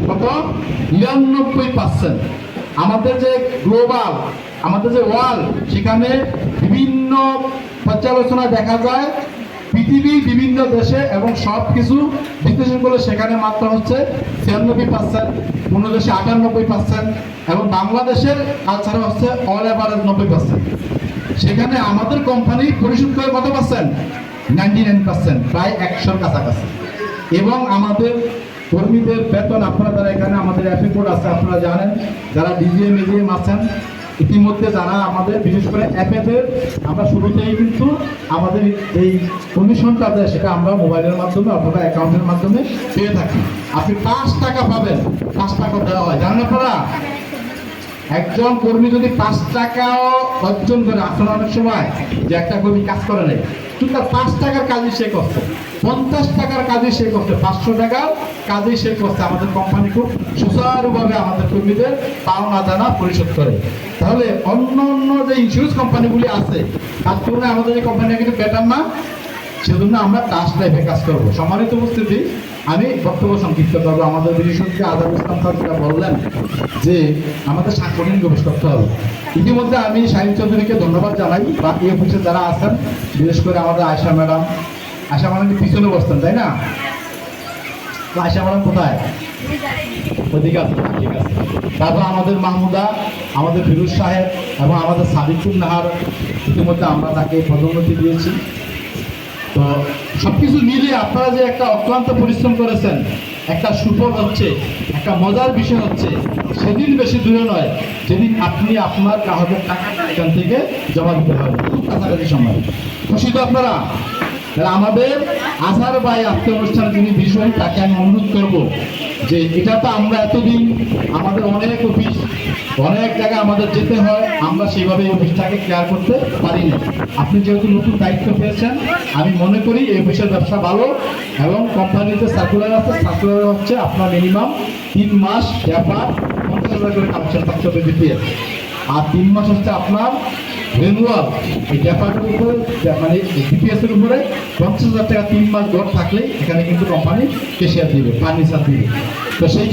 কত? 99%। আমাদের যে গ্লোবাল, আমাদের যে ওয়ার্ল্ড, সেখানে বিভিন্ন পর্যালোচনা দেখা যায় পৃথিবীর বিভিন্ন দেশে এবং সব কিছু বিশ্লেষণ করলে সেখানে মাত্রা হচ্ছে 96%, কোনো দেশে 98% এবং বাংলাদেশের কালচারে হচ্ছে অল এভারেজ 90%। সেখানে আমাদের কোম্পানি পরিশোধ করে কত পার্সেন্ট? 99%, প্রায় 100-র কাছাকাছি। এবং আমাদের কর্মীদের বেতন, আপনারা যারা এখানে আমাদের অ্যাপে কোড আছে আপনারা জানেন, যারা ডিজিএম এজিএম আছেন ইতিমধ্যে, যারা আমাদের বিশেষ করে অ্যাপেদের আমরা শুরুতেই কিন্তু আমাদের এই কমিশনটা দেয় সেটা আমরা মোবাইলের মাধ্যমে অথবা অ্যাকাউন্টের মাধ্যমে পেয়ে থাকি। আপনি 5 টাকা পাবেন, 5 টাকা দেওয়া হয়, জানেন আপনারা? একজন কর্মী যদি 5 টাকাও অর্জন করে, আসলে অনেক সময় যে একটা কর্মী কাজ করে নেই, কিন্তু তার 5 টাকার কাজই সে করছে, 50 টাকার কাজই সে করছে, 500 টাকার কাজই সে করছে। আমাদের কোম্পানি খুব সুচারুভাবে আমাদের কর্মীদের পাওনা দানা পরিশোধ করে। তাহলে অন্য অন্য যে ইন্স্যুরেন্স কোম্পানিগুলি আছে তার তুলনায় আমাদের এই কোম্পানিটা কিন্তু বেটার না, সেজন্য আমরা টাস্ক লাইফে কাজ করবো। সম্মানিত উপস্থিতি, আমি বক্তব্য সংক্ষিপ্ত করবো। আমাদের বিশেষজ্ঞ আজাদ ইসলাম স্যার যেটা বললেন যে আমাদের সাংগঠনিক গবেষ করতে হবে। ইতিমধ্যে আমি শাহিন চৌধুরীকে ধন্যবাদ জানাই, বা এই অফিসে যারা আছেন, বিশেষ করে আমাদের আয়শা ম্যাডাম পিছনে বসতেন, তাই না? তো আয়শা ম্যাডাম কোথায়? ওদিকে আছে, ঠিক আছে। তারপর আমাদের মাহমুদা, আমাদের ফিরোজ সাহেব এবং আমাদের সাদিকুল নাহার, ইতিমধ্যে আমরা তাকে পদোন্নতি দিয়েছি। তো সবকিছু মিলিয়ে আপনারা যে একটা অক্লান্ত পরিশ্রম করেছেন, একটা সুফল হচ্ছে, একটা মজার বিষয় হচ্ছে, সেদিন বেশি দূরে নয় যেদিন আপনি আপনার গ্রাহকের টাকাটা এখান থেকে জমা দিতে হবে, খুব কাছাকাছি সময়। খুশি তো আপনারা? তাহলে আমাদের আজহার ভাই আজকে অনুষ্ঠানে যিনি বিষয়, তাকে আমি অনুরোধ করব যে এটা তো আমরা এতদিন আমাদের অনেক অফিস, অনেক জায়গায় আমাদের যেতে হয়, আমরা সেইভাবে এই অফিসটাকে কেয়ার করতে পারি না। আপনি যেহেতু নতুন দায়িত্ব পেয়েছেন, আমি মনে করি এই অফিসের ব্যবসা ভালো, এবং কোম্পানিতে সার্কুলার আছে, সার্কুলার হচ্ছে আপনার মিনিমাম 3 মাস ব্যাপার 50,000 করে কালেকশন থাকতে হবে বিপিএস, আর 3 মাস হচ্ছে আপনার রেনুয়াল। এই ব্যাপারটার উপরে মানে বিপিএস এর উপরে 50,000 টাকা 3 মাস গড় থাকলেই এখানে কিন্তু কোম্পানি কেশিয়ার দিবে, ফার্নিচার দিবে। তো সেই